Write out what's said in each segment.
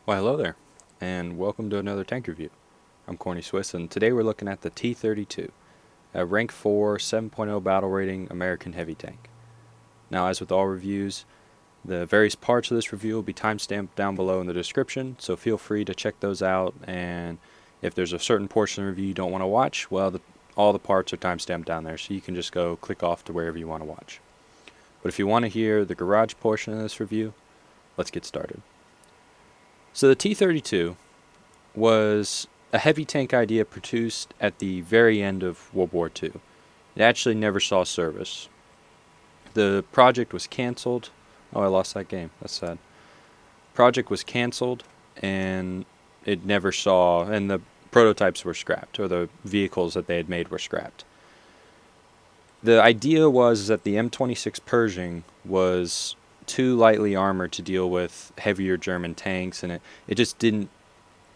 Well, hello there, and welcome to another tank review. I'm Corny Swiss, and today we're looking at the T32, a rank 4 7.0 battle rating American heavy tank. Now, as with all reviews, the various parts of this review will be timestamped down below in the description, so feel free to check those out, and if there's a certain portion of the review you don't want to watch, well, all the parts are timestamped down there, so you can just go click off to wherever you want to watch. But if you want to hear the garage portion of this review, let's get started. So the T32 was a heavy tank idea produced at the very end of World War II. It actually never saw service. The project was canceled. Oh, I lost that game. That's sad. Project was canceled, and it never saw, and the prototypes were scrapped, or the vehicles that they had made were scrapped. The idea was that the M26 Pershing was too lightly armored to deal with heavier German tanks, and it just didn't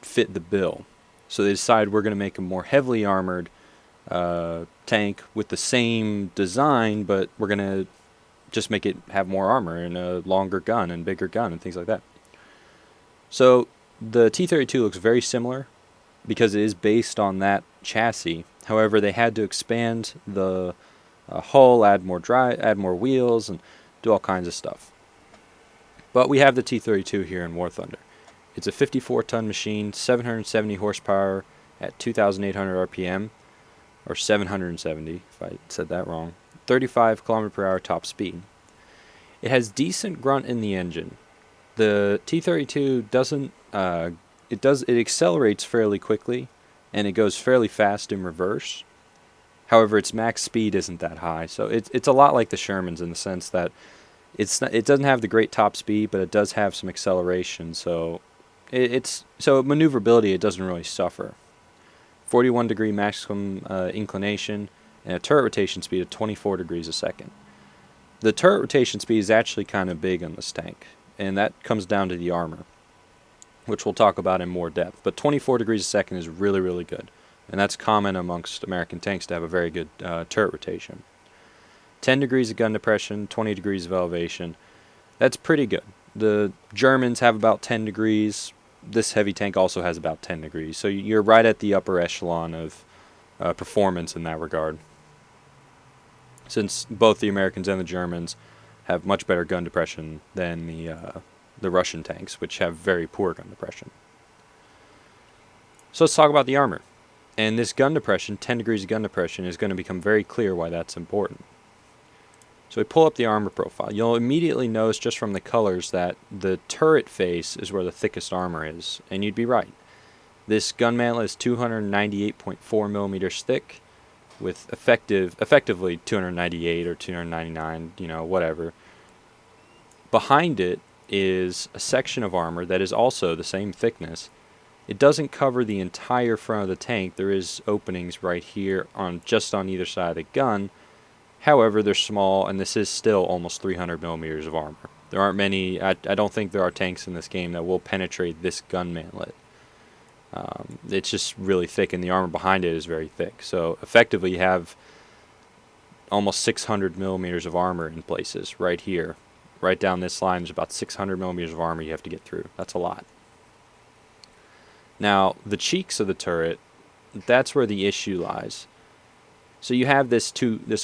fit the bill. So they decided we're going to make a more heavily armored tank with the same design, but we're going to just make it have more armor and a longer gun and bigger gun and things like that. So the T32 looks very similar because it is based on that chassis. However, they had to expand the hull, add more wheels, and do all kinds of stuff. But we have the T32 here in War Thunder. It's a 54-ton machine, 770 horsepower at 2,800 RPM, or 770 if I said that wrong, 35 km/h top speed. It has decent grunt in the engine. The T32 doesn't, it accelerates fairly quickly, and it goes fairly fast in reverse. However, its max speed isn't that high, so it's a lot like the Shermans in the sense that it doesn't have the great top speed, but it does have some acceleration, so maneuverability it doesn't really suffer. 41 degree maximum inclination and a turret rotation speed of 24 degrees a second. The turret rotation speed is actually kind of big on this tank, and that comes down to the armor, which we'll talk about in more depth. But 24 degrees a second is really, really good, and that's common amongst American tanks to have a very good turret rotation. 10 degrees of gun depression, 20 degrees of elevation. That's pretty good. The Germans have about 10 degrees. This heavy tank also has about 10 degrees. So you're right at the upper echelon of performance in that regard. Since both the Americans and the Germans have much better gun depression than the Russian tanks, which have very poor gun depression. So let's talk about the armor. And this gun depression, 10 degrees of gun depression, is going to become very clear why that's important. So we pull up the armor profile. You'll immediately notice just from the colors that the turret face is where the thickest armor is, and you'd be right. This gun mantlet is 298.4 millimeters thick, with effectively 298 or 299, whatever. Behind it is a section of armor that is also the same thickness. It doesn't cover the entire front of the tank. There is openings right here just on either side of the gun. However, they're small, and this is still almost 300 millimeters of armor. There aren't many, I don't think there are tanks in this game that will penetrate this gun mantlet. It's just really thick, and the armor behind it is very thick. So effectively you have almost 600 millimeters of armor in places right here. Right down this line, there's about 600 millimeters of armor you have to get through. That's a lot. Now, the cheeks of the turret, that's where the issue lies. So you have this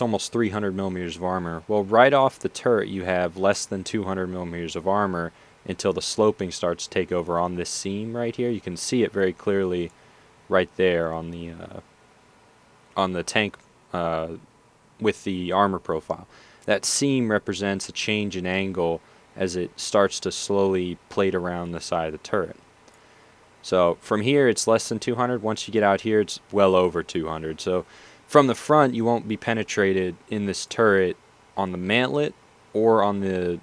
almost 300 millimeters of armor. Well, right off the turret, you have less than 200 millimeters of armor until the sloping starts to take over on this seam right here. You can see it very clearly right there on the tank with the armor profile. That seam represents a change in angle as it starts to slowly plate around the side of the turret. So from here, it's less than 200. Once you get out here, it's well over 200. So from the front, you won't be penetrated in this turret on the mantlet or on the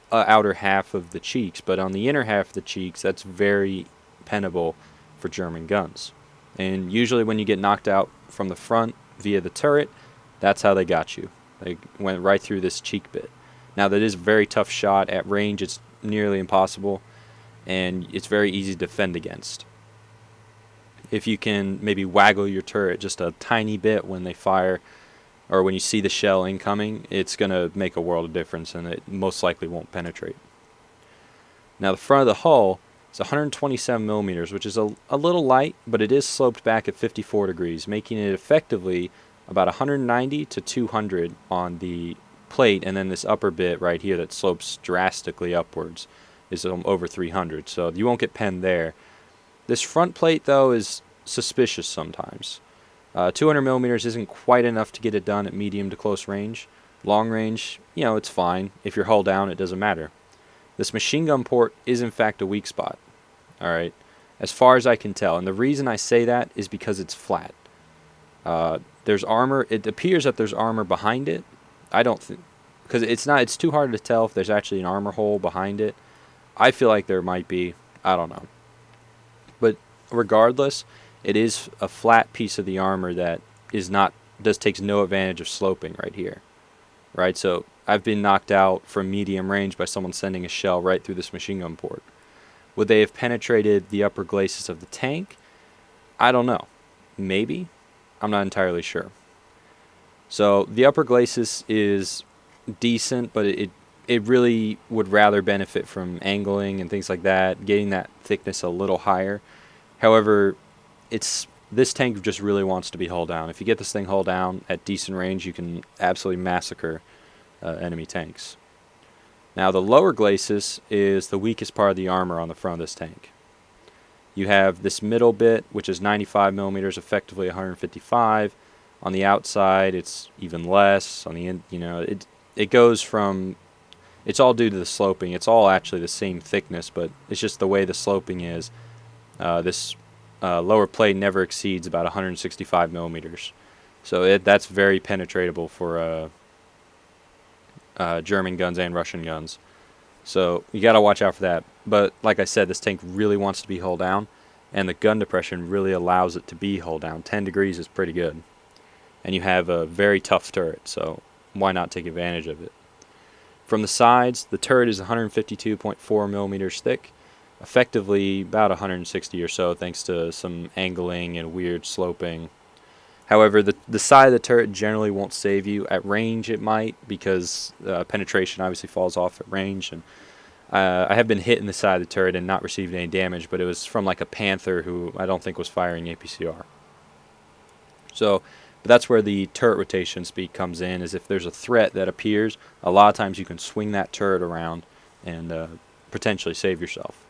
outer half of the cheeks, but on the inner half of the cheeks, that's very penable for German guns. And usually when you get knocked out from the front via the turret, that's how they got you. They went right through this cheek bit. Now, that is a very tough shot. At range, it's nearly impossible, and it's very easy to defend against. If you can maybe waggle your turret just a tiny bit when they fire, or when you see the shell incoming, it's going to make a world of difference, and it most likely won't penetrate. Now, the front of the hull It's 127 millimeters, which is a little light, but it is sloped back at 54 degrees, making it effectively about 190 to 200 on the plate, and then this upper bit right here that slopes drastically upwards is over 300, so you won't get penned there. This front plate, though, is suspicious sometimes. 200 millimeters isn't quite enough to get it done at medium to close range. Long range, it's fine. If you're hull down, it doesn't matter. This machine gun port is in fact a weak spot. Alright, as far as I can tell. And the reason I say that is because it's flat. There's armor. It appears that there's armor behind it. I don't think, because it's too hard to tell if there's actually an armor hole behind it. I feel like there might be. I don't know. But regardless, it is a flat piece of the armor that takes no advantage of sloping right here. Right, so I've been knocked out from medium range by someone sending a shell right through this machine gun port. Would they have penetrated the upper glacis of the tank? I don't know. Maybe. I'm not entirely sure. So the upper glacis is decent, but it really would rather benefit from angling and things like that, getting that thickness a little higher. However, this tank just really wants to be hull down. If you get this thing hull down at decent range, you can absolutely massacre enemy tanks. Now, the lower glacis is the weakest part of the armor on the front of this tank. You have this middle bit, which is 95 millimeters, effectively 155. On the outside, it's even less. On the it goes from. It's all due to the sloping. It's all actually the same thickness, but it's just the way the sloping is. This lower plate never exceeds about 165 millimeters, so that's very penetratable for German guns and Russian guns. So you got to watch out for that. But like I said, this tank really wants to be hull down, and the gun depression really allows it to be hull down. 10 degrees is pretty good. And you have a very tough turret, so why not take advantage of it? From the sides, the turret is 152.4 millimeters thick, effectively about 160 or so, thanks to some angling and weird sloping. However, the side of the turret generally won't save you. At range, it might, because penetration obviously falls off at range. And I have been hit in the side of the turret and not received any damage, but it was from like a Panther who I don't think was firing APCR. So, but that's where the turret rotation speed comes in, is if there's a threat that appears, a lot of times you can swing that turret around and potentially save yourself.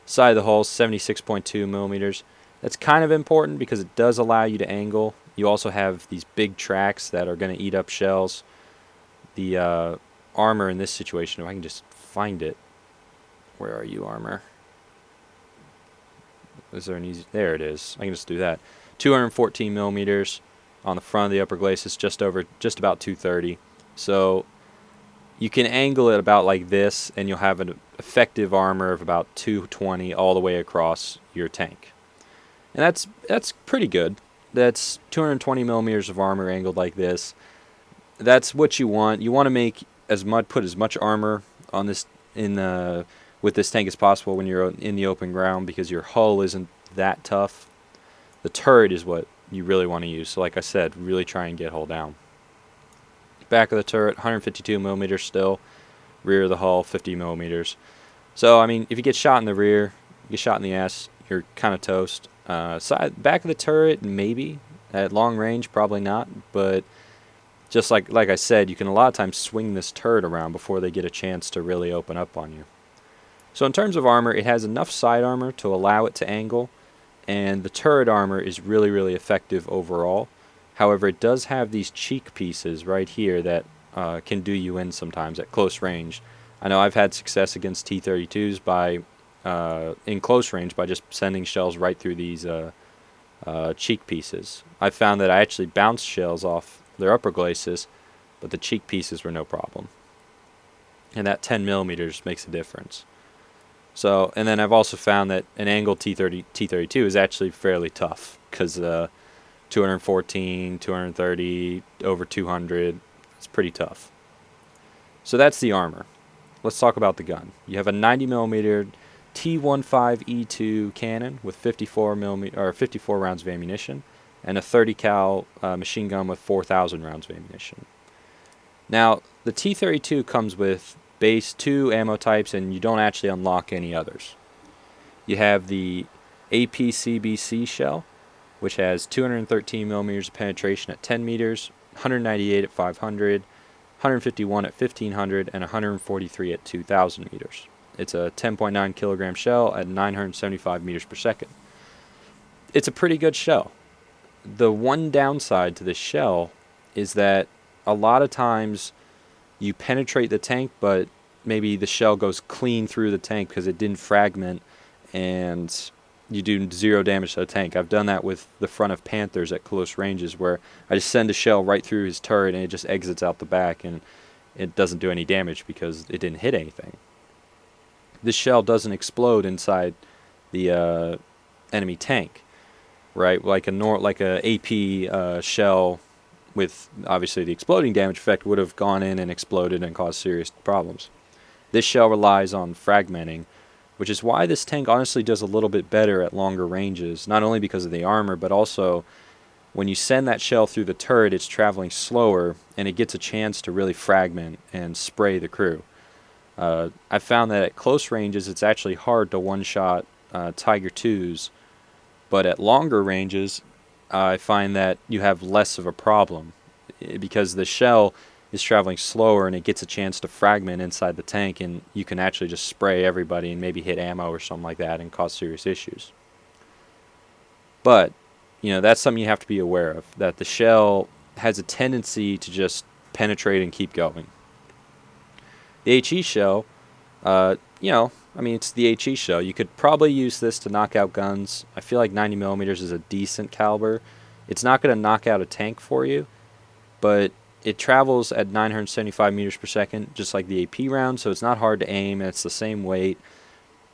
Side of the hull, 76.2 millimeters. That's kind of important because it does allow you to angle. You also have these big tracks that are going to eat up shells. The armor in this situation, if I can just find it. Where are you, armor? Is there an easy... There it is. I can just do that. 214 millimeters on the front of the upper glacis, just about 230. So you can angle it about like this, and you'll have an effective armor of about 220 all the way across your tank. And that's pretty good. That's 220 millimeters of armor angled like this. That's what you want. You want to make put as much armor on this with this tank as possible when you're in the open ground, because your hull isn't that tough. The turret is what you really want to use. So like I said, really try and get hull down. Back of the turret, 152 millimeters still. Rear of the hull, 50 millimeters. So I mean, if you get shot in the rear, you get shot in the ass, you're kind of toast. Back of the turret, maybe. At long range, probably not. But just like I said, you can a lot of times swing this turret around before they get a chance to really open up on you. So in terms of armor, it has enough side armor to allow it to angle, and the turret armor is really, really effective overall. However, it does have these cheek pieces right here that can do you in sometimes at close range. I know I've had success against T32s in close range by just sending shells right through these cheek pieces. I found that I actually bounced shells off their upper glacis, but the cheek pieces were no problem. And that 10 millimeters makes a difference. So, and then I've also found that an angled T32 is actually fairly tough, because 214, 230, over 200, it's pretty tough. So that's the armor. Let's talk about the gun. You have a 90 millimeter T15E2 cannon with 54 rounds of ammunition, and a 30 cal machine gun with 4,000 rounds of ammunition. Now, the T32 comes with base 2 ammo types, and you don't actually unlock any others. You have the APCBC shell, which has 213 millimeters of penetration at 10 meters, 198 at 500, 151 at 1500, and 143 at 2000 meters. It's a 10.9 kilogram shell at 975 meters per second. It's a pretty good shell. The one downside to this shell is that a lot of times you penetrate the tank, but maybe the shell goes clean through the tank because it didn't fragment, and you do 0 damage to the tank. I've done that with the front of Panthers at close ranges, where I just send a shell right through his turret and it just exits out the back, and it doesn't do any damage because it didn't hit anything. This shell doesn't explode inside the enemy tank, right? Like a AP shell with obviously the exploding damage effect would have gone in and exploded and caused serious problems. This shell relies on fragmenting, which is why this tank honestly does a little bit better at longer ranges, not only because of the armor, but also when you send that shell through the turret, it's traveling slower, and it gets a chance to really fragment and spray the crew. I found that at close ranges, it's actually hard to one-shot Tiger 2s, but at longer ranges, I find that you have less of a problem because the shell is traveling slower and it gets a chance to fragment inside the tank, and you can actually just spray everybody and maybe hit ammo or something like that and cause serious issues. But, that's something you have to be aware of, that the shell has a tendency to just penetrate and keep going. The HE shell, it's the HE shell. You could probably use this to knock out guns. I feel like 90 millimeters is a decent caliber. It's not going to knock out a tank for you, but it travels at 975 meters per second, just like the AP round, so it's not hard to aim, and it's the same weight.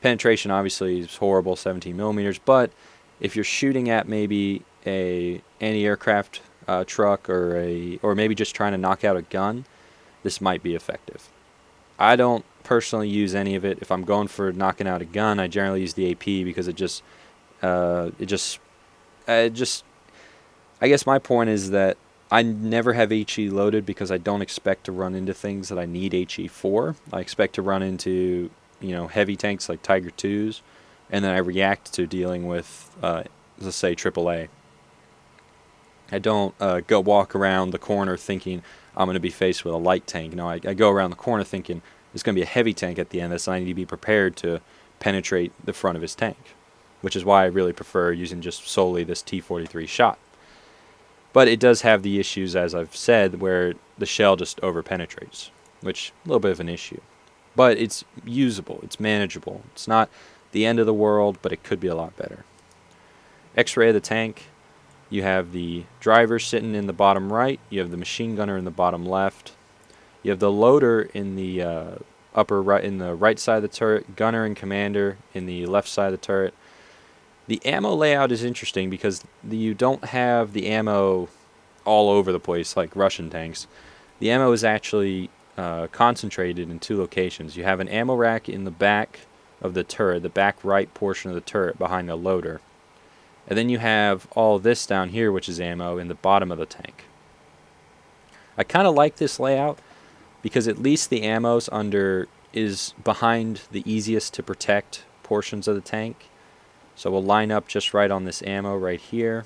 Penetration obviously is horrible, 17 millimeters, but if you're shooting at maybe a anti-aircraft truck or maybe just trying to knock out a gun, this might be effective. I don't personally use any of it. If I'm going for knocking out a gun, I generally use the AP because I guess my point is that I never have HE loaded because I don't expect to run into things that I need HE for. I expect to run into, heavy tanks like Tiger 2s, and then I react to dealing with, let's say, AAA. I don't go walk around the corner thinking I'm going to be faced with a light tank. No, I go around the corner thinking there's going to be a heavy tank at the end of this, and I need to be prepared to penetrate the front of his tank, which is why I really prefer using just solely this T32 shot. But it does have the issues, as I've said, where the shell just over-penetrates, which is a little bit of an issue. But it's usable, it's manageable. It's not the end of the world, but it could be a lot better. X-ray of the tank, you have the driver sitting in the bottom right, you have the machine gunner in the bottom left, you have the loader in the upper right, in the right side of the turret, gunner and commander in the left side of the turret. The ammo layout is interesting because you don't have the ammo all over the place like Russian tanks. The ammo is actually concentrated in 2 locations. You have an ammo rack in the back of the turret, the back right portion of the turret behind the loader. And then you have all this down here, which is ammo, in the bottom of the tank. I kind of like this layout because at least the ammo's is behind the easiest to protect portions of the tank. So we'll line up just right on this ammo right here,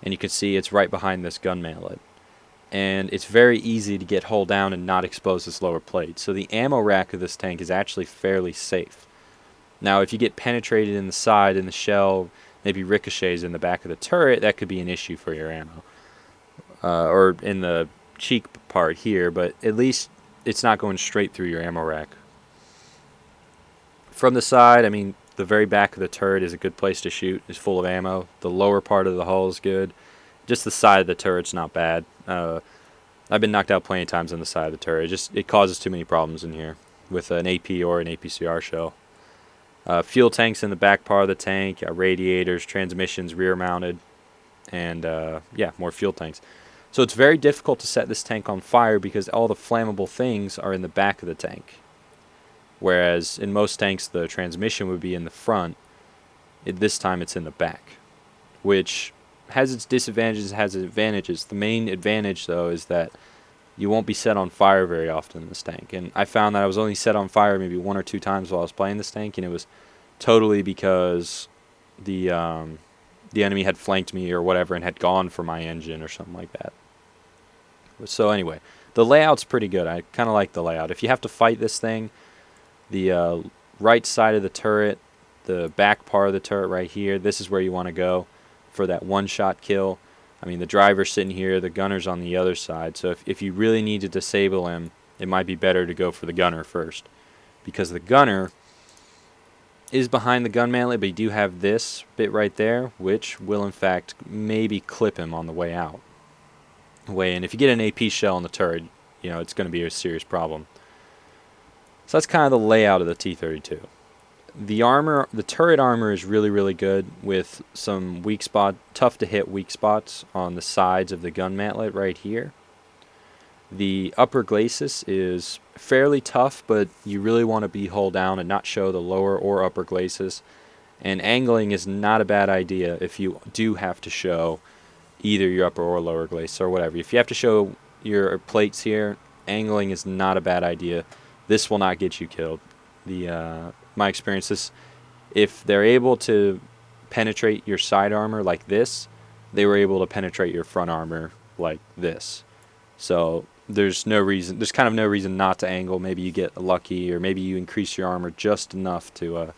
and you can see it's right behind this gun mallet. And it's very easy to get hull down and not expose this lower plate. So the ammo rack of this tank is actually fairly safe. Now if you get penetrated in the side and the shell maybe ricochets in the back of the turret, that could be an issue for your ammo. Or in the cheek part here, but at least it's not going straight through your ammo rack. From the side, the very back of the turret is a good place to shoot. It's full of ammo. The lower part of the hull is good. Just the side of the turret's not bad. I've been knocked out plenty of times on the side of the turret. It causes too many problems in here with an AP or an APCR shell. Fuel tanks in the back part of the tank, radiators, transmissions rear mounted, and more fuel tanks. So it's very difficult to set this tank on fire because all the flammable things are in the back of the tank. Whereas in most tanks the transmission would be in the front, this time it's in the back, which has its disadvantages, has its advantages. The main advantage though is that you won't be set on fire very often in this tank, and I found that I was only set on fire maybe 1 or 2 times while I was playing this tank, and it was totally because the enemy had flanked me or whatever and had gone for my engine or something like that. So anyway, the layout's pretty good. I kind of like the layout. If you have to fight this thing, the right side of the turret, the back part of the turret right here, this is where you want to go for that one-shot kill. I mean, the driver's sitting here, the gunner's on the other side. So if you really need to disable him, it might be better to go for the gunner first, because the gunner is behind the gun mantlet, but you do have this bit right there, which will in fact maybe clip him on the way out. And if you get an AP shell on the turret, you know, it's going to be a serious problem. So that's kind of the layout of the T32. The armor, the turret armor is really, really good with some weak spot, tough to hit weak spots on the sides of the gun mantlet right here. The upper glacis is fairly tough, but you really want to be hull down and not show the lower or upper glacis. And angling is not a bad idea if you do have to show either your upper or lower glacis or whatever. If you have to show your plates here, angling is not a bad idea. This will not get you killed. My experience is, if they're able to penetrate your side armor like this, they were able to penetrate your front armor like this. So there's kind of no reason not to angle. Maybe you get lucky, or maybe you increase your armor just enough to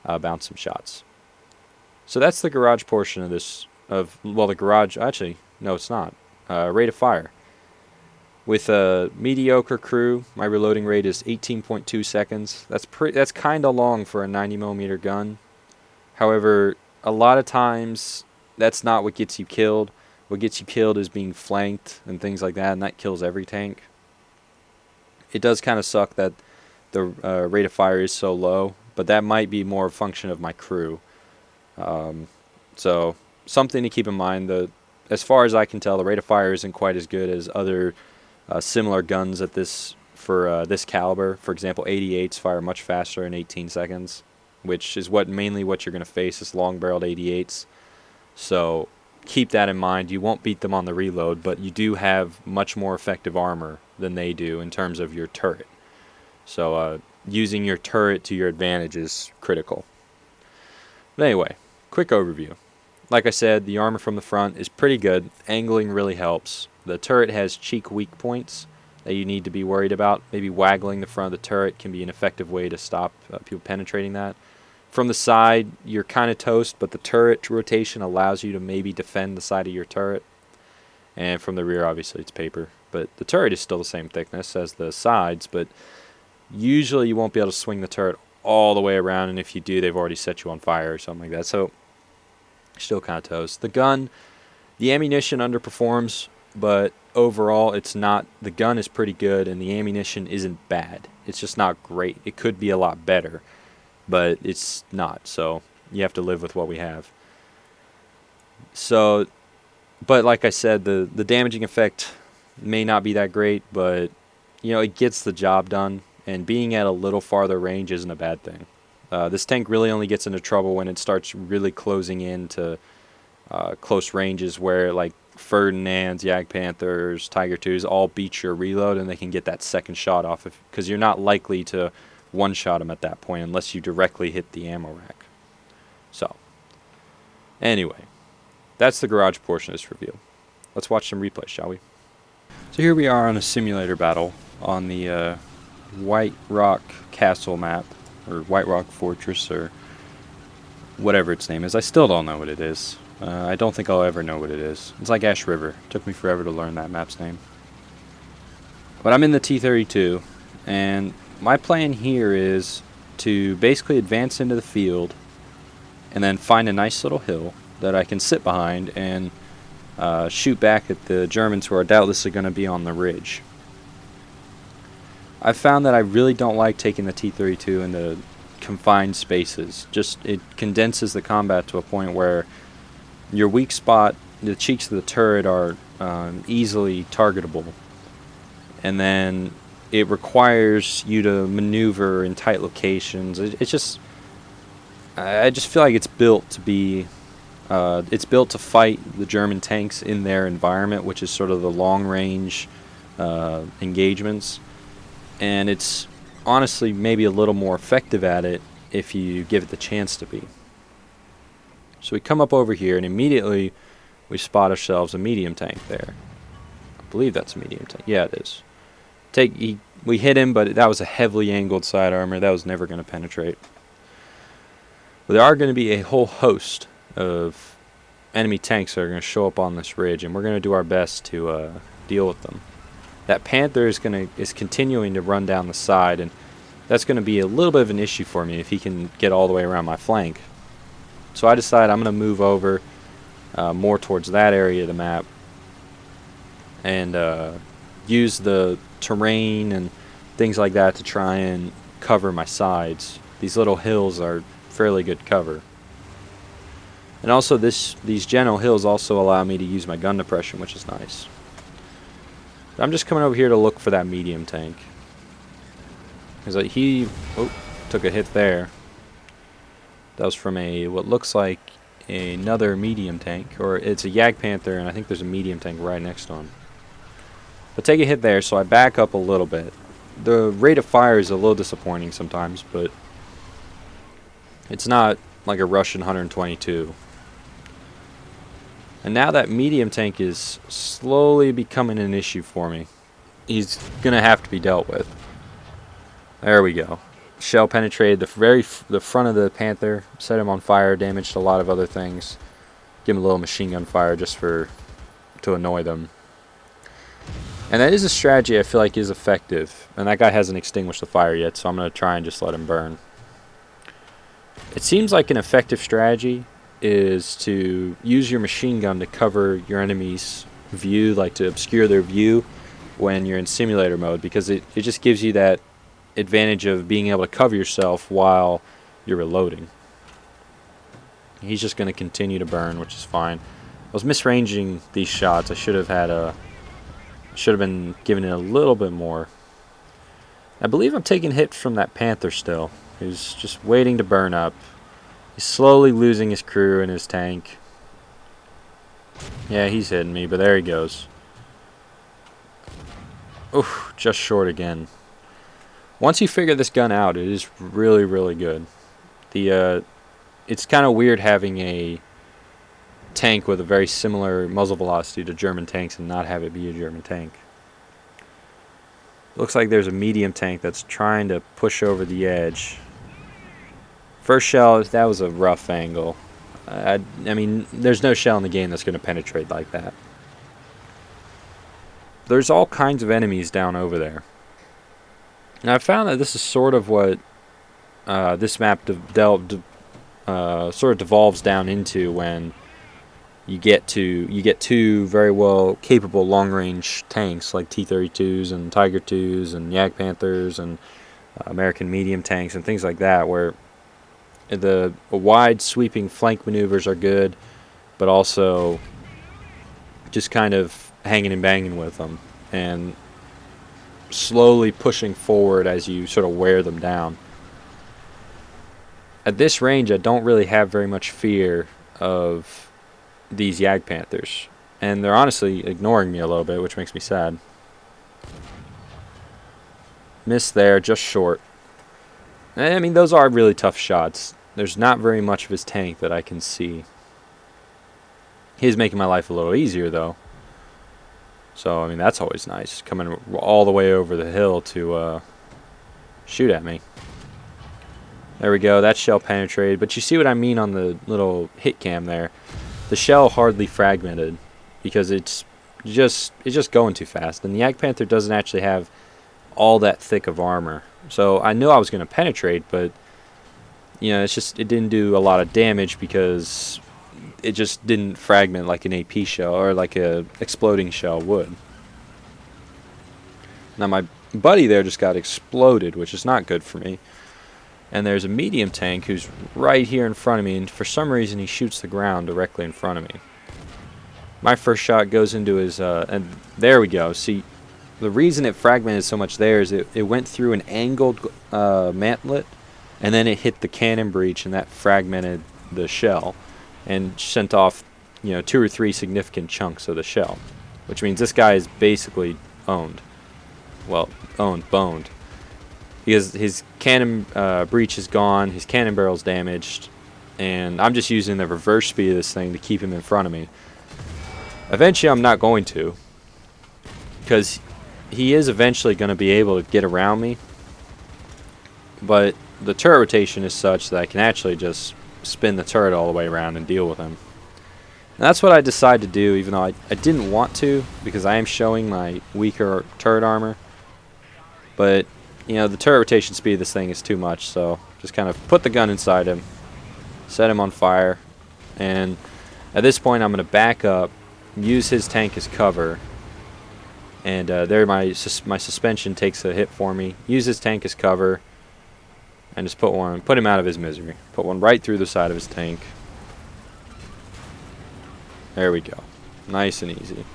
bounce some shots. So that's the garage portion of this. The garage, actually, no, it's not. Rate of fire. With a mediocre crew, my reloading rate is 18.2 seconds. That's kind of long for a 90mm gun. However, a lot of times that's not what gets you killed. What gets you killed is being flanked and things like that, and that kills every tank. It does kind of suck that the rate of fire is so low, but that might be more a function of my crew. So something to keep in mind. As far as I can tell, the rate of fire isn't quite as good as other similar guns at this this caliber. For example, 88s fire much faster in 18 seconds, which is mainly what you're going to face is long-barreled 88s. So keep that in mind. You won't beat them on the reload, but you do have much more effective armor than they do in terms of your turret. So using your turret to your advantage is critical. But anyway, quick overview. Like I said, the armor from the front is pretty good. Angling really helps. The turret has cheek weak points that you need to be worried about. Maybe waggling the front of the turret can be an effective way to stop people penetrating that. From the side, you're kind of toast, but the turret rotation allows you to maybe defend the side of your turret. And from the rear, obviously, it's paper. But the turret is still the same thickness as the sides, but usually you won't be able to swing the turret all the way around, and if you do, they've already set you on fire or something like that. So still kind of toast. The gun, the ammunition underperforms, but overall it's not. The gun is pretty good, and the ammunition isn't bad. It's just not great. It could be a lot better, but it's not. So you have to live with what we have. So, but like I said, the damaging effect may not be that great, but you know, it gets the job done, and being at a little farther range isn't a bad thing. This tank really only gets into trouble when it starts really closing into close ranges where, like, Ferdinands, Jagd Panthers, Tiger 2s all beat your reload, and they can get that second shot off, because you're not likely to one-shot them at that point unless you directly hit the ammo rack. So, anyway, that's the garage portion of this review. Let's watch some replays, shall we? So here we are on a simulator battle on the White Rock Castle map, or White Rock Fortress, or whatever its name is. I still don't know what it is. I don't think I'll ever know what it is. It's like Ash River. It took me forever to learn that map's name. But I'm in the T32, and my plan here is to basically advance into the field and then find a nice little hill that I can sit behind and shoot back at the Germans who are doubtlessly going to be on the ridge. I've found that I really don't like taking the T32 into confined spaces. Just, it condenses the combat to a point where your weak spot, the cheeks of the turret, are easily targetable, and then it requires you to maneuver in tight locations. It's just, I just feel like it's built to be, it's built to fight the German tanks in their environment, which is sort of the long-range engagements. And it's honestly maybe a little more effective at it if you give it the chance to be. So we come up over here, and immediately we spot ourselves a medium tank there. I believe that's a medium tank. Yeah, it is. We hit him, but that was a heavily angled side armor. That was never going to penetrate. But there are going to be a whole host of enemy tanks that are going to show up on this ridge, and we're going to do our best to deal with them. That Panther is continuing to run down the side, and that's going to be a little bit of an issue for me if he can get all the way around my flank. So I decide I'm going to move over more towards that area of the map and use the terrain and things like that to try and cover my sides. These little hills are fairly good cover. And also these gentle hills also allow me to use my gun depression, which is nice. I'm just coming over here to look for that medium tank. Because he took a hit there. That was from what looks like another medium tank, or it's a Yag Panther, and I think there's a medium tank right next to him. But take a hit there, so I back up a little bit. The rate of fire is a little disappointing sometimes, but it's not like a Russian 122. And now that medium tank is slowly becoming an issue for me. He's gonna have to be dealt with. There we go. Shell penetrated the front of the Panther, set him on fire, damaged a lot of other things. Give him a little machine gun fire just to annoy them. And that is a strategy I feel like is effective. And that guy hasn't extinguished the fire yet, so I'm going to try and just let him burn. It seems like an effective strategy is to use your machine gun to cover your enemy's view, like to obscure their view when you're in simulator mode, because it just gives you that advantage of being able to cover yourself while you're reloading. He's just going to continue to burn, which is fine. I was misranging these shots. I should have been giving it a little bit more. I believe I'm taking hits from that Panther still. He's just waiting to burn up. He's slowly losing his crew and his tank. Yeah, he's hitting me, but there he goes. Oof, just short again. Once you figure this gun out, it is really, really good. It's kind of weird having a tank with a very similar muzzle velocity to German tanks and not have it be a German tank. Looks like there's a medium tank that's trying to push over the edge. First shell, that was a rough angle. I mean, there's no shell in the game that's going to penetrate like that. There's all kinds of enemies down over there. And I found that this is sort of what this map sort of devolves down into when you get two very well capable long-range tanks like T32s and Tiger 2s and Yag Panthers and American medium tanks and things like that, where the wide sweeping flank maneuvers are good, but also just kind of hanging and banging with them and slowly pushing forward as you sort of wear them down. At this range, I don't really have very much fear of these Yag Panthers, and they're honestly ignoring me a little bit, which makes me sad. Missed there, just short. I mean, those are really tough shots. There's not very much of his tank that I can see. He's making my life a little easier, though. So, I mean, that's always nice, coming all the way over the hill to shoot at me. There we go, that shell penetrated, but you see what I mean on the little hit cam there. The shell hardly fragmented because it's just going too fast. And the Yag Panther doesn't actually have all that thick of armor. So I knew I was going to penetrate, but you know, it didn't do a lot of damage because it just didn't fragment like an AP shell or like a exploding shell would. Now my buddy there just got exploded, which is not good for me. And there's a medium tank who's right here in front of me, and for some reason he shoots the ground directly in front of me. My first shot goes into his, and there we go. See, the reason it fragmented so much there is it went through an angled mantlet, and then it hit the cannon breech, and that fragmented the shell, and sent off, you know, 2 or 3 significant chunks of the shell, which means this guy is basically owned. Well, boned. because his cannon breech is gone, his cannon barrel's damaged, and I'm just using the reverse speed of this thing to keep him in front of me. Eventually I'm not going to, because he is eventually going to be able to get around me, but the turret rotation is such that I can actually just spin the turret all the way around and deal with him. And that's what I decided to do, even though I didn't want to, because I am showing my weaker turret armor. But, you know, the turret rotation speed of this thing is too much, so just kind of put the gun inside him, set him on fire, and at this point I'm going to back up, use his tank as cover, and there my suspension takes a hit for me. Use his tank as cover, and just put him out of his misery. Put one right through the side of his tank. There we go. Nice and easy.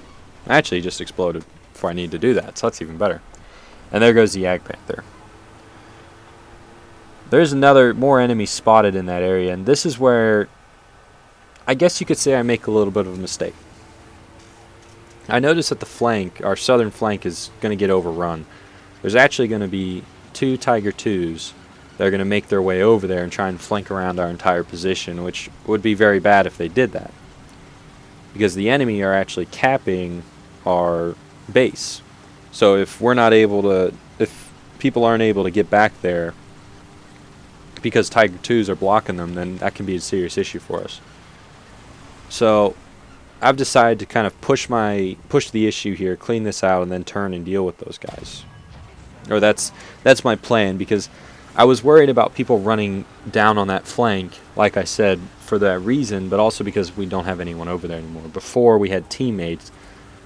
Actually, just exploded before I need to do that, so that's even better. And there goes the Ag Panther. There's more enemies spotted in that area, and this is where I guess you could say I make a little bit of a mistake. I noticed that the flank, our southern flank, is going to get overrun. There's actually going to be 2 Tiger 2s that are going to make their way over there and try and flank around our entire position, which would be very bad if they did that, because the enemy are actually capping our base. So if people aren't able to get back there because Tiger 2s are blocking them, then that can be a serious issue for us. So I've decided to kind of push the issue here, clean this out, and then turn and deal with those guys. Or that's my plan, because I was worried about people running down on that flank, like I said, for that reason, but also because we don't have anyone over there anymore. Before, we had teammates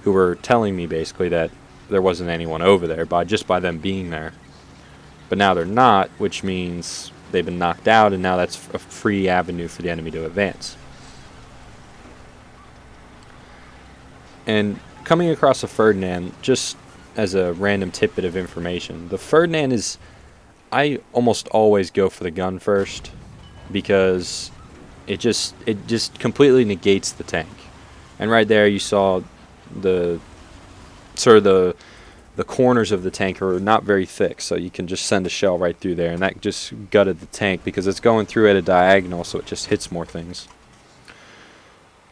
who were telling me basically that there wasn't anyone over there just by them being there. But now they're not, which means they've been knocked out, and now that's a free avenue for the enemy to advance. And coming across a Ferdinand, just as a random tidbit of information, the Ferdinand is, I almost always go for the gun first, because it just completely negates the tank. And right there you saw the corners of the tank are not very thick, so you can just send a shell right through there, and that just gutted the tank because it's going through at a diagonal, so it just hits more things.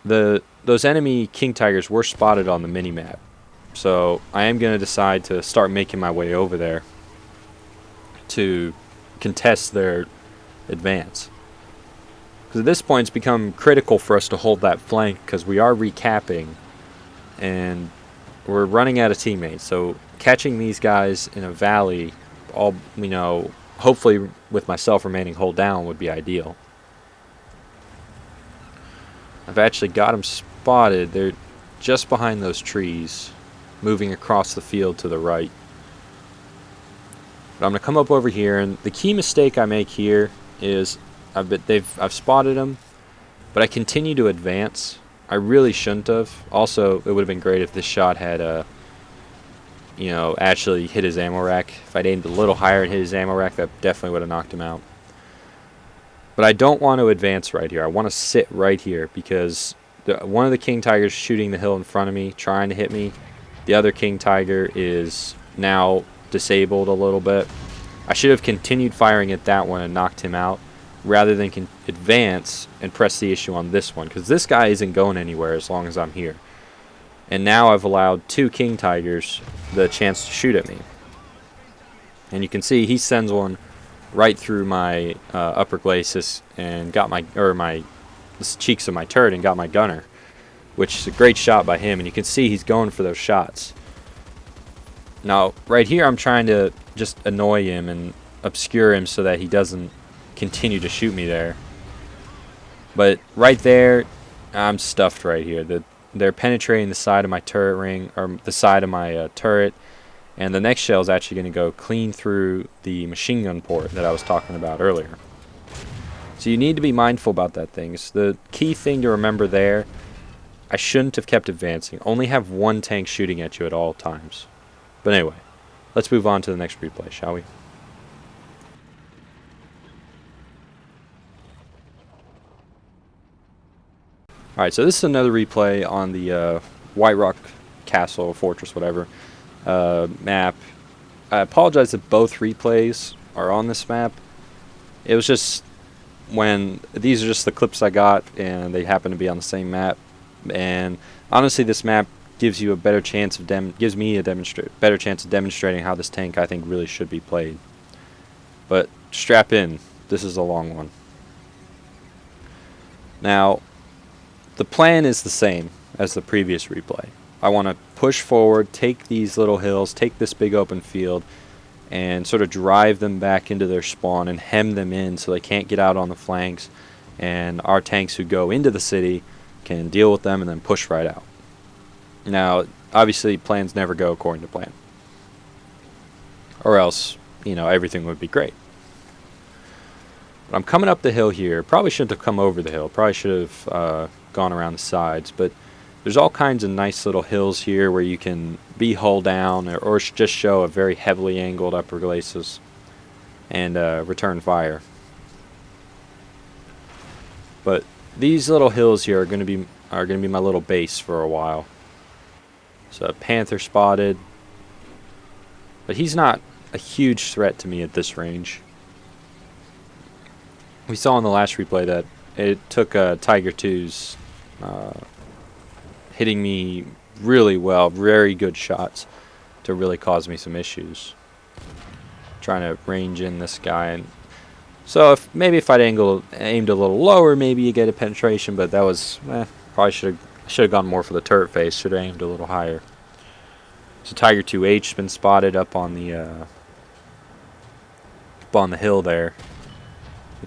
Those enemy King Tigers were spotted on the mini-map, so I am going to decide to start making my way over there to contest their advance. Because at this point it's become critical for us to hold that flank, because we are recapping and we're running out of teammates. So catching these guys in a valley, hopefully with myself remaining hold down, would be ideal. I've actually got them spotted. They're just behind those trees, moving across the field to the right. But I'm going to come up over here, and the key mistake I make here is I've spotted them, but I continue to advance. I really shouldn't have. Also, it would have been great if this shot had actually hit his ammo rack. If I'd aimed a little higher and hit his ammo rack, that definitely would have knocked him out. But I don't want to advance right here. I want to sit right here, because one of the King Tigers shooting the hill in front of me, trying to hit me. The other King Tiger is now disabled a little bit. I should have continued firing at that one and knocked him out, rather than advance and press the issue on this one, because this guy isn't going anywhere as long as I'm here. And now I've allowed 2 King Tigers the chance to shoot at me. And you can see he sends one right through my upper glacis and got the cheeks of my turret and got my gunner, which is a great shot by him, and you can see he's going for those shots. Now right here I'm trying to just annoy him and obscure him so that he doesn't continue to shoot me there. But right there, I'm stuffed right here. They're penetrating the side of my turret ring, or the side of my turret, and the next shell is actually going to go clean through the machine gun port that I was talking about earlier. So you need to be mindful about that thing. The key thing to remember there, I shouldn't have kept advancing. Only have one tank shooting at you at all times. But anyway, let's move on to the next replay, shall we? Alright, so this is another replay on the White Rock Castle, Fortress, whatever, map. I apologize that both replays are on this map. It was just when these are just the clips I got, and they happen to be on the same map. And honestly, this map gives you a better chance of gives me a better chance of demonstrating how this tank I think really should be played. But strap in, this is a long one. Now, the plan is the same as the previous replay. I want to push forward, take these little hills, take this big open field, and sort of drive them back into their spawn and hem them in so they can't get out on the flanks, and our tanks who go into the city can deal with them and then push right out. Now, obviously, plans never go according to plan, or else, everything would be great. But I'm coming up the hill here. Probably shouldn't have come over the hill. Probably should have gone around the sides, but there's all kinds of nice little hills here where you can be hull down or just show a very heavily angled upper glacis and return fire. But these little hills here are going to be my little base for a while. So Panther spotted, but he's not a huge threat to me at this range. We saw in the last replay that it took Tiger 2's hitting me really well, very good shots, to really cause me some issues. Trying to range in this guy, and so if I'd aimed a little lower, maybe you get a penetration, but that was probably should have gone more for the turret face. Should have aimed a little higher. So Tiger 2H has been spotted up on the hill there.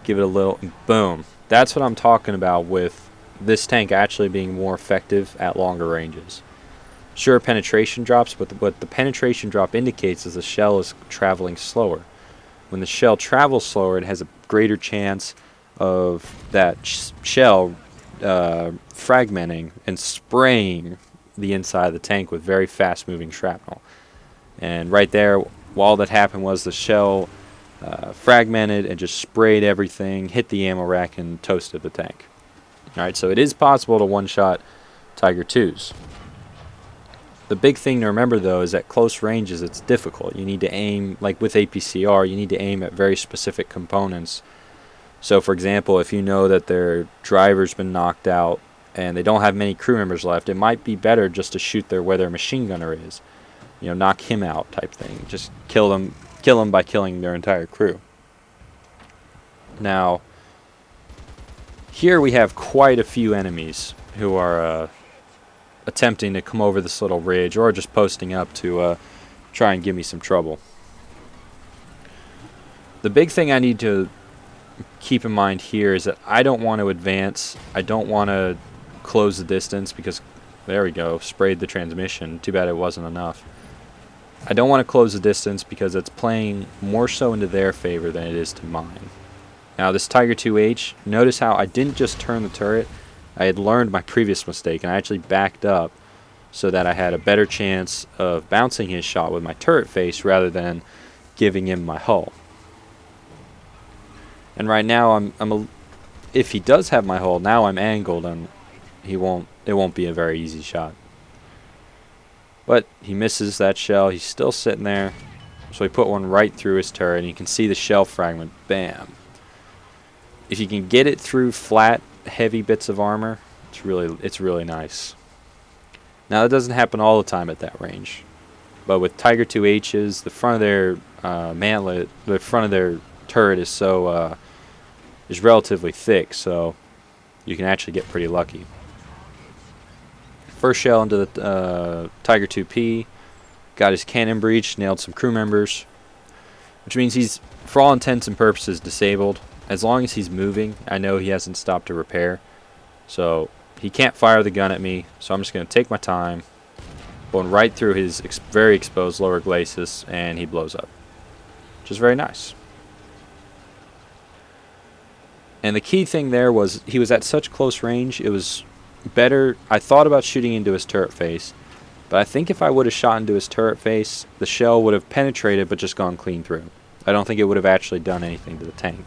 Give it a little boom. That's what I'm talking about with this tank actually being more effective at longer ranges. Sure, penetration drops, but what the penetration drop indicates is the shell is traveling slower. When the shell travels slower, it has a greater chance of that shell fragmenting and spraying the inside of the tank with very fast-moving shrapnel. And right there, all that happened was the shell fragmented and just sprayed everything, hit the ammo rack, and toasted the tank. Alright, so it is possible to one-shot Tiger 2s. The big thing to remember, though, is at close ranges it's difficult. You need to aim, like with APCR, you need to aim at very specific components. So, for example, if you know that their driver's been knocked out and they don't have many crew members left, it might be better just to shoot where their machine gunner is. Knock him out type thing. Just kill them by killing their entire crew. Now, here we have quite a few enemies who are attempting to come over this little ridge or just posting up to try and give me some trouble. The big thing I need to keep in mind here is that I don't want to advance. I don't want to close the distance because, there we go, sprayed the transmission. Too bad it wasn't enough. I don't want to close the distance because it's playing more so into their favor than it is to mine. Now this Tiger 2H, notice how I didn't just turn the turret. I had learned my previous mistake and I actually backed up so that I had a better chance of bouncing his shot with my turret face rather than giving him my hull. And right now if he does have my hull, now I'm angled and it won't be a very easy shot. But he misses that shell. He's still sitting there. So he put one right through his turret and you can see the shell fragment. Bam. If you can get it through flat, heavy bits of armor, it's really nice. Now that doesn't happen all the time at that range. But with Tiger 2H's, the front of their mantlet, the front of their turret is is relatively thick, so you can actually get pretty lucky. First shell into the Tiger 2P, got his cannon breach, nailed some crew members, which means he's, for all intents and purposes, disabled. As long as he's moving, I know he hasn't stopped to repair. So he can't fire the gun at me, so I'm just going to take my time, going right through his very exposed lower glacis, and he blows up. Which is very nice. And the key thing there was he was at such close range, it was better. I thought about shooting into his turret face, but I think if I would have shot into his turret face, the shell would have penetrated but just gone clean through. I don't think it would have actually done anything to the tank.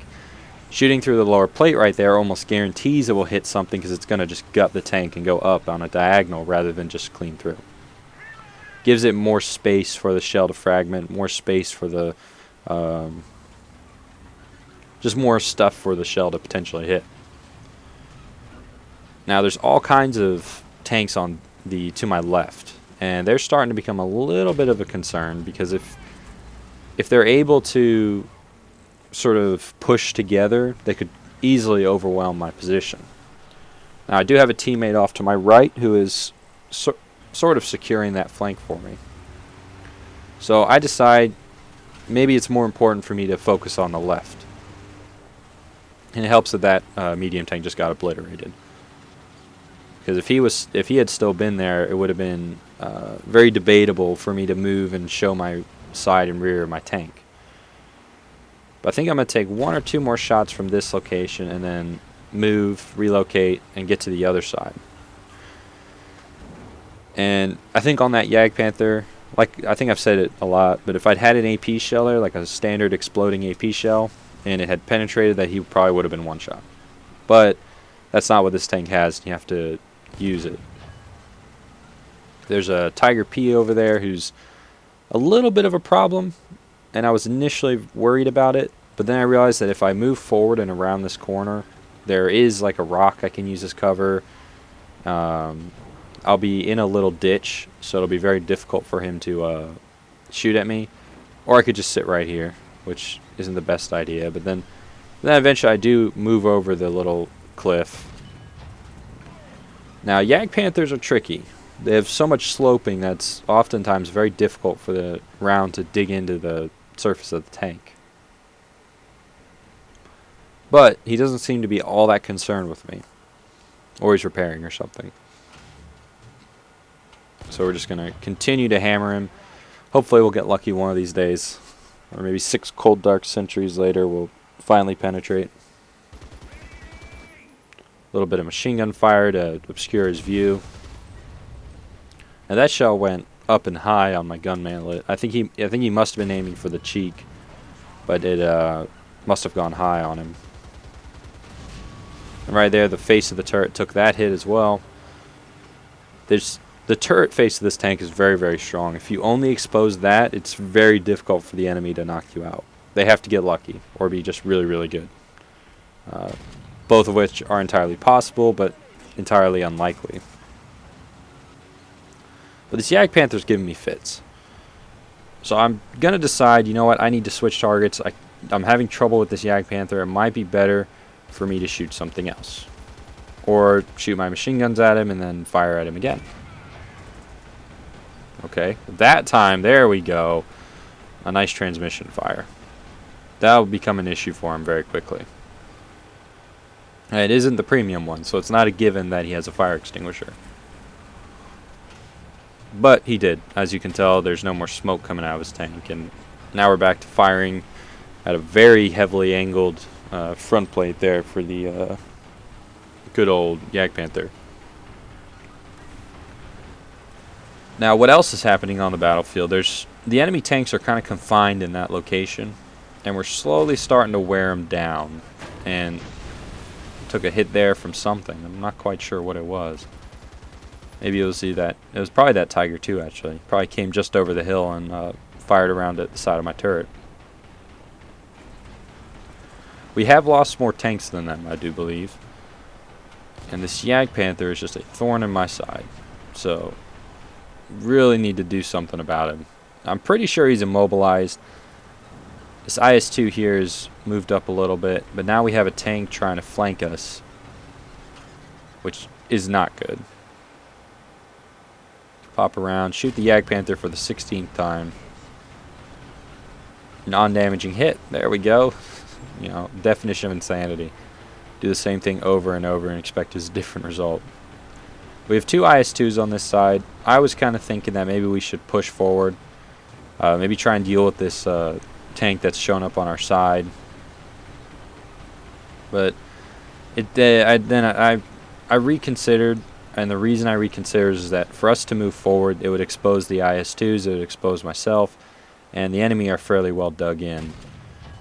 Shooting through the lower plate right there almost guarantees it will hit something because it's going to just gut the tank and go up on a diagonal rather than just clean through. Gives it more space for the shell to fragment, more space for the just more stuff for the shell to potentially hit. Now there's all kinds of tanks on the to my left, and they're starting to become a little bit of a concern, because if they're able to sort of push together, they could easily overwhelm my position. Now I do have a teammate off to my right who is sort of securing that flank for me. So I decide maybe it's more important for me to focus on the left. And it helps that medium tank just got obliterated. Because if he had still been there, it would have been very debatable for me to move and show my side and rear of my tank. But I think I'm going to take 1 or 2 more shots from this location and then move, relocate, and get to the other side. And I think on that Jagdpanther, like I think I've said it a lot, but if I'd had an AP shell there, like a standard exploding AP shell, and it had penetrated, that he probably would have been one shot. But that's not what this tank has. You have to use it. There's a Tiger P over there who's a little bit of a problem, and I was initially worried about it, but then I realized that if I move forward and around this corner, there is like a rock I can use as cover. I'll be in a little ditch, so it'll be very difficult for him to shoot at me. Or I could just sit right here, which isn't the best idea. But then eventually I do move over the little cliff. Now, Jagdpanthers are tricky. They have so much sloping that's oftentimes very difficult for the round to dig into the surface of the tank. But he doesn't seem to be all that concerned with me. Or he's repairing or something. So we're just going to continue to hammer him. Hopefully we'll get lucky one of these days. Or maybe 6 cold dark centuries later we'll finally penetrate. A little bit of machine gun fire to obscure his view. And that shell went up and high on my gun manlet. I think he must have been aiming for the cheek, but it must have gone high on him. And right there, the face of the turret took that hit as well. The turret face of this tank is very, very strong. If you only expose that, it's very difficult for the enemy to knock you out. They have to get lucky or be just really, really good. Both of which are entirely possible, but entirely unlikely. But this Jagdpanther's giving me fits. So I'm going to decide, you know what, I need to switch targets. I'm having trouble with this Jagdpanther. It might be better for me to shoot something else. Or shoot my machine guns at him and then fire at him again. Okay, that time, there we go. A nice transmission fire. That will become an issue for him very quickly. And it isn't the premium one, so it's not a given that he has a fire extinguisher. But he did. As you can tell, there's no more smoke coming out of his tank. And now we're back to firing at a very heavily angled front plate there for the good old Jagdpanther. Now, what else is happening on the battlefield? The enemy tanks are kind of confined in that location, and we're slowly starting to wear them down. And took a hit there from something. I'm not quite sure what it was. Maybe you'll see that it was probably that Tiger 2 actually. Probably came just over the hill and fired around at the side of my turret. We have lost more tanks than them, I do believe. And this Jagdpanther is just a thorn in my side. So really need to do something about him. I'm pretty sure he's immobilized. This IS-2 here is moved up a little bit, but now we have a tank trying to flank us, which is not good. Pop around, shoot the Jagdpanther for the 16th time. Non-damaging hit. There we go. You know, definition of insanity. Do the same thing over and over and expect a different result. We have 2 IS-2s on this side. I was kind of thinking that maybe we should push forward. Maybe try and deal with this tank that's shown up on our side. But I reconsidered, and the reason I reconsidered is that for us to move forward, it would expose the IS-2s, it would expose myself, and the enemy are fairly well dug in.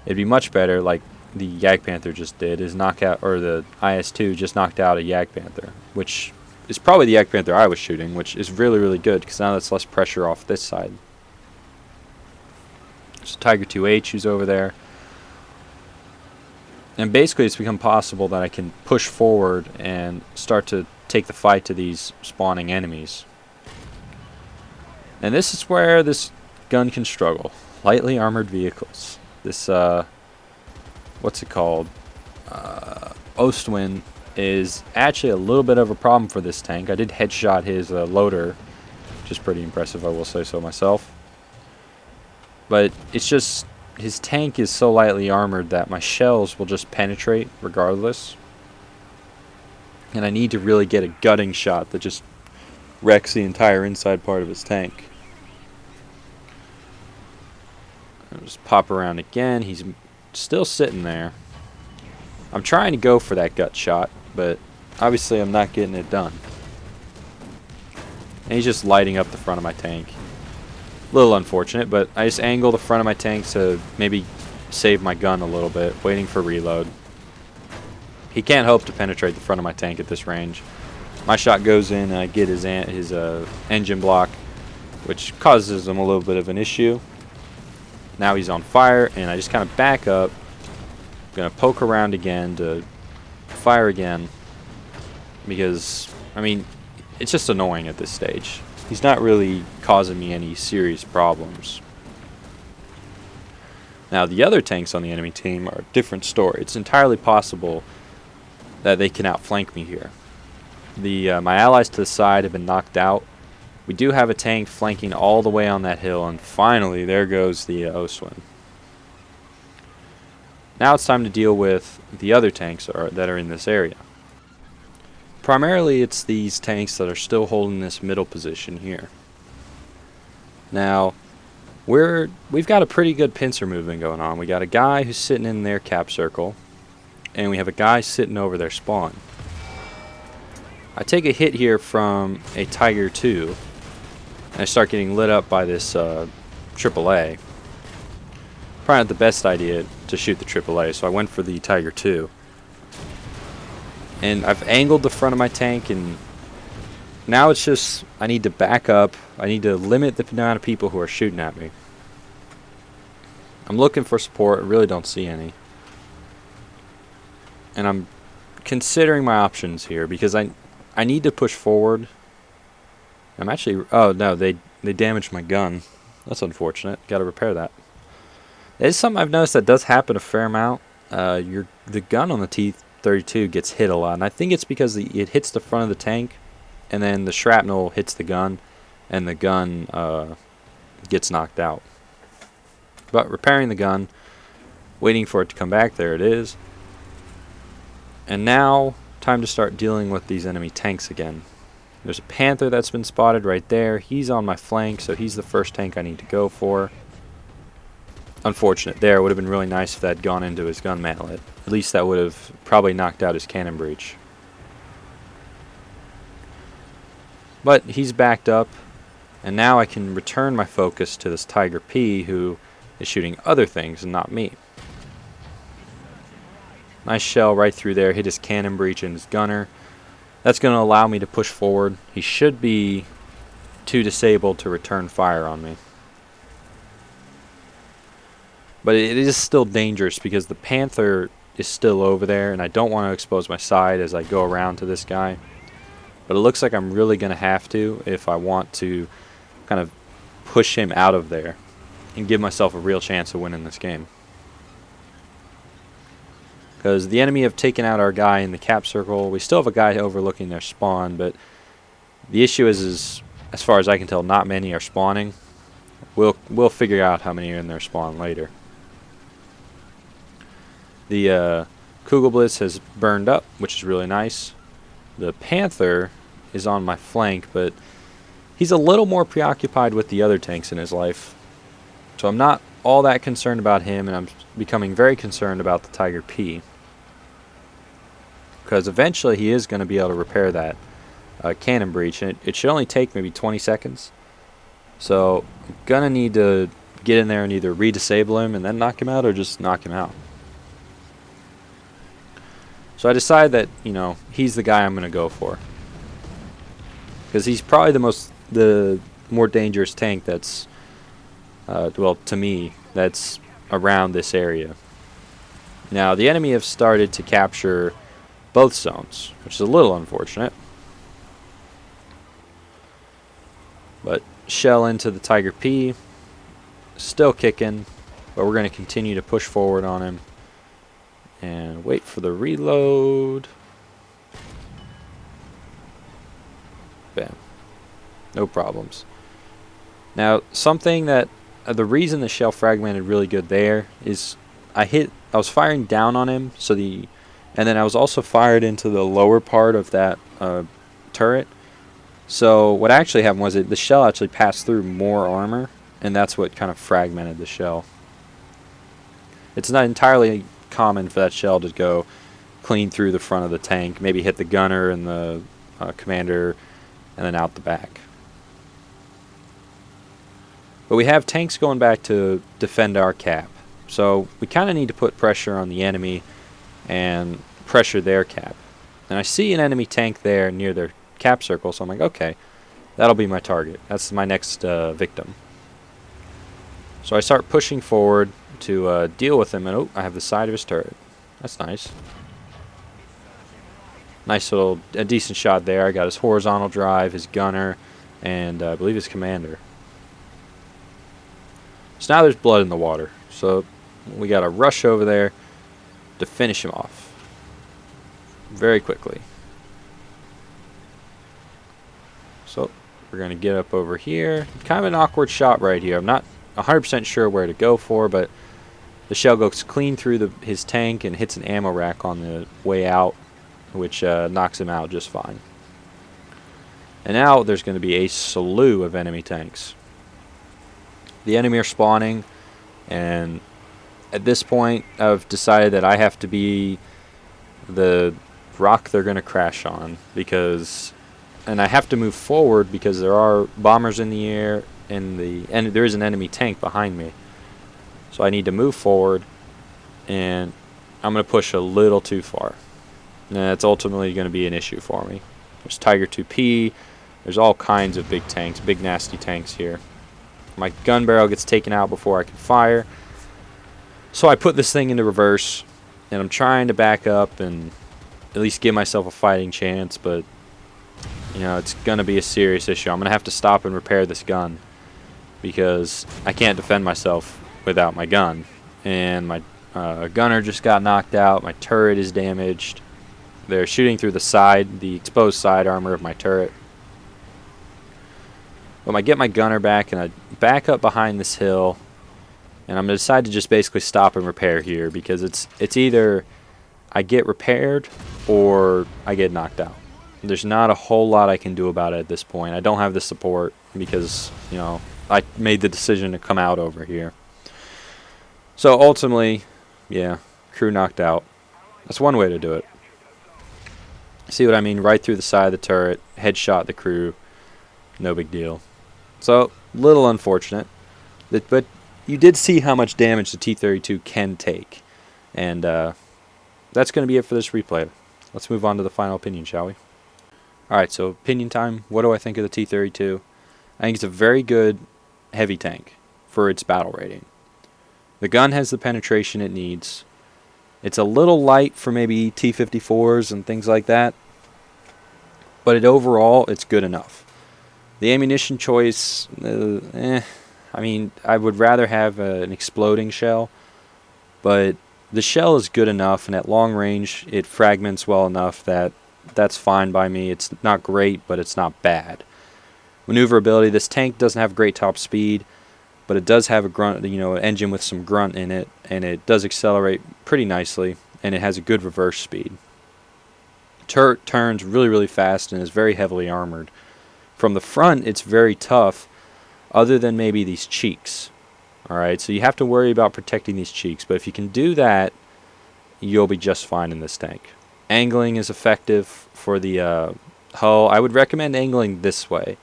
It'd be much better, like the Jagdpanther just did, is knock out, or the IS-2 just knocked out a Jagdpanther, which is probably the Jagdpanther I was shooting, which is really, really good, because now that's less pressure off this side. There's Tiger 2H who's over there. And basically it's become possible that I can push forward and start to take the fight to these spawning enemies. And this is where this gun can struggle. Lightly armored vehicles. This, what's it called? Ostwind is actually a little bit of a problem for this tank. I did headshot his loader, which is pretty impressive, I will say so myself. But it's just, his tank is so lightly armored that my shells will just penetrate regardless. And I need to really get a gutting shot that just wrecks the entire inside part of his tank. I'll just pop around again. He's still sitting there. I'm trying to go for that gut shot, but obviously I'm not getting it done. And he's just lighting up the front of my tank. A little unfortunate, but I just angle the front of my tank to maybe save my gun a little bit, waiting for reload. He can't hope to penetrate the front of my tank at this range. My shot goes in and I get his engine block, which causes him a little bit of an issue. Now he's on fire, and I just kind of back up. I'm going to poke around again to fire again, because, I mean, it's just annoying at this stage. He's not really causing me any serious problems. Now, the other tanks on the enemy team are a different story. It's entirely possible that they can outflank me here. My allies to the side have been knocked out. We do have a tank flanking all the way on that hill, and finally, there goes the Ostwind. Now it's time to deal with the other tanks that are in this area. Primarily, it's these tanks that are still holding this middle position here. Now, we've got a pretty good pincer movement going on. We got a guy who's sitting in their cap circle, and we have a guy sitting over their spawn. I take a hit here from a Tiger 2, and I start getting lit up by this AAA. Probably not the best idea to shoot the AAA, so I went for the Tiger 2. And I've angled the front of my tank, and now it's just, I need to back up. I need to limit the amount of people who are shooting at me. I'm looking for support. I really don't see any. And I'm considering my options here, because I need to push forward. I'm actually, oh no, they damaged my gun. That's unfortunate. Got to repair that. It's something I've noticed that does happen a fair amount. The gun on the T32 gets hit a lot, and I think it's because it hits the front of the tank, and then the shrapnel hits the gun, and the gun gets knocked out. But repairing the gun, waiting for it to come back, there it is. And now, time to start dealing with these enemy tanks again. There's a Panther that's been spotted right there. He's on my flank, so he's the first tank I need to go for. Unfortunate there. It would have been really nice if that had gone into his gun mantlet. At least that would have probably knocked out his cannon breech. But he's backed up, and now I can return my focus to this Tiger P, who is shooting other things and not me. Nice shell right through there, hit his cannon breech and his gunner. That's going to allow me to push forward. He should be too disabled to return fire on me. But it is still dangerous because the Panther is still over there, and I don't want to expose my side as I go around to this guy. But it looks like I'm really going to have to if I want to kind of push him out of there and give myself a real chance of winning this game. Because the enemy have taken out our guy in the cap circle. We still have a guy overlooking their spawn, but the issue is, as far as I can tell, not many are spawning. We'll figure out how many are in their spawn later. The Kugelblitz has burned up, which is really nice. The Panther is on my flank, but he's a little more preoccupied with the other tanks in his life. So I'm not all that concerned about him, and I'm becoming very concerned about the Tiger P. Because eventually he is going to be able to repair that cannon breech, and it should only take maybe 20 seconds. So I'm going to need to get in there and either re-disable him and then knock him out, or just knock him out. So I decide that, you know, he's the guy I'm going to go for. Because he's probably the more dangerous tank that's, well, to me, that's around this area. Now, the enemy have started to capture both zones, which is a little unfortunate. But shell into the Tiger P. Still kicking, but we're going to continue to push forward on him. And wait for the reload. Bam. No problems. Now, something that the reason the shell fragmented really good there is I was firing down on him, and then I was also fired into the lower part of that turret. So what actually happened was the shell actually passed through more armor, and that's what kind of fragmented the shell. It's not entirely common for that shell to go clean through the front of the tank, maybe hit the gunner and the commander, and then out the back. But we have tanks going back to defend our cap. So we kind of need to put pressure on the enemy and pressure their cap. And I see an enemy tank there near their cap circle, so I'm like, okay, that'll be my target. That's my next victim. So I start pushing forward to deal with him, and oh, I have the side of his turret. That's nice. Nice little, a decent shot there. I got his horizontal drive, his gunner, and I believe his commander. So now there's blood in the water. So we got to rush over there to finish him off very quickly. So we're going to get up over here. Kind of an awkward shot right here. I'm not 100% sure where to go for, but the shell goes clean through his tank and hits an ammo rack on the way out, which knocks him out just fine. And now there's going to be a slew of enemy tanks. The enemy are spawning, and at this point I've decided that I have to be the rock they're going to crash on, and I have to move forward because there are bombers in the air and there is an enemy tank behind me. So I need to move forward, and I'm going to push a little too far. And that's ultimately going to be an issue for me. There's Tiger 2P. There's all kinds of big tanks, big nasty tanks here. My gun barrel gets taken out before I can fire. So I put this thing into reverse, and I'm trying to back up and at least give myself a fighting chance, but you know, it's going to be a serious issue. I'm going to have to stop and repair this gun because I can't defend myself without my gun. And my gunner just got knocked out. My turret is damaged. They're shooting through the exposed side armor of my turret. But I get my gunner back, and I back up behind this hill, and I'm going to decide to just basically stop and repair here because it's either I get repaired or I get knocked out. There's not a whole lot I can do about it at this point. I don't have the support because, you know, I made the decision to come out over here. So ultimately, yeah, crew knocked out. That's one way to do it. See what I mean? Right through the side of the turret, headshot the crew, no big deal. So, little unfortunate, but you did see how much damage the T32 can take. And that's going to be it for this replay. Let's move on to the final opinion, shall we? Alright, so opinion time. What do I think of the T32? I think it's a very good heavy tank for its battle rating. The gun has the penetration it needs. It's a little light for maybe T54s and things like that, but overall, it's good enough. The ammunition choice, I mean, I would rather have an exploding shell, but the shell is good enough, and at long range, it fragments well enough that's fine by me. It's not great, but it's not bad. Maneuverability, this tank doesn't have great top speed, but it does have an engine with some grunt in it, and it does accelerate pretty nicely, and it has a good reverse speed. Turret turns really, really fast and is very heavily armored. From the front, it's very tough, other than maybe these cheeks. Alright, so you have to worry about protecting these cheeks, but if you can do that, you'll be just fine in this tank. Angling is effective for the hull. I would recommend angling this way,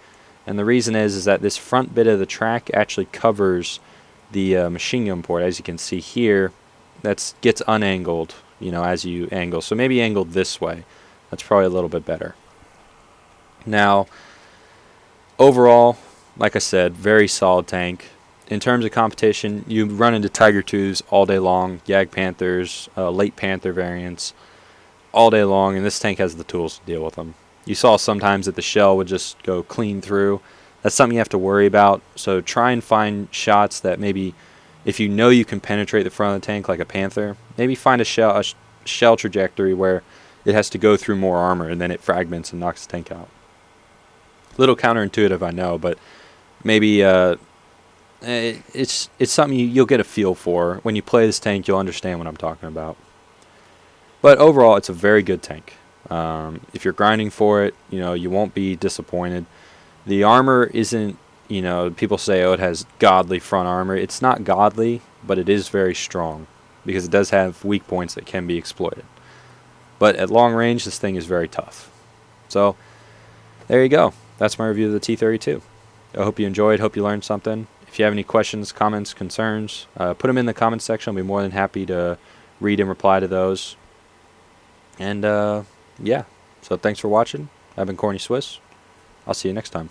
and the reason is that this front bit of the track actually covers the machine gun port. As you can see here, that gets unangled, you know, as you angle. So maybe angled this way. That's probably a little bit better. Now, overall, like I said, very solid tank. in terms of competition, you run into Tiger 2s all day long, Yag Panthers, late Panther variants, all day long, and this tank has the tools to deal with them. You saw sometimes that the shell would just go clean through. That's something you have to worry about, so try and find shots that maybe, if you know you can penetrate the front of the tank like a Panther, maybe find a shell trajectory where it has to go through more armor and then it fragments and knocks the tank out. Little counterintuitive, I know, but maybe it's something you'll get a feel for. When you play this tank, you'll understand what I'm talking about. But overall, it's a very good tank. If you're grinding for it, you won't be disappointed. The armor isn't, people say, oh, it has godly front armor. It's not godly, but it is very strong because it does have weak points that can be exploited. But at long range, this thing is very tough. So there you go. That's my review of the T32. I hope you enjoyed. Hope you learned something. If you have any questions, comments, concerns, put them in the comments section. I'll be more than happy to read and reply to those. And yeah, so thanks for watching. I've been Corny Swiss. I'll see you next time.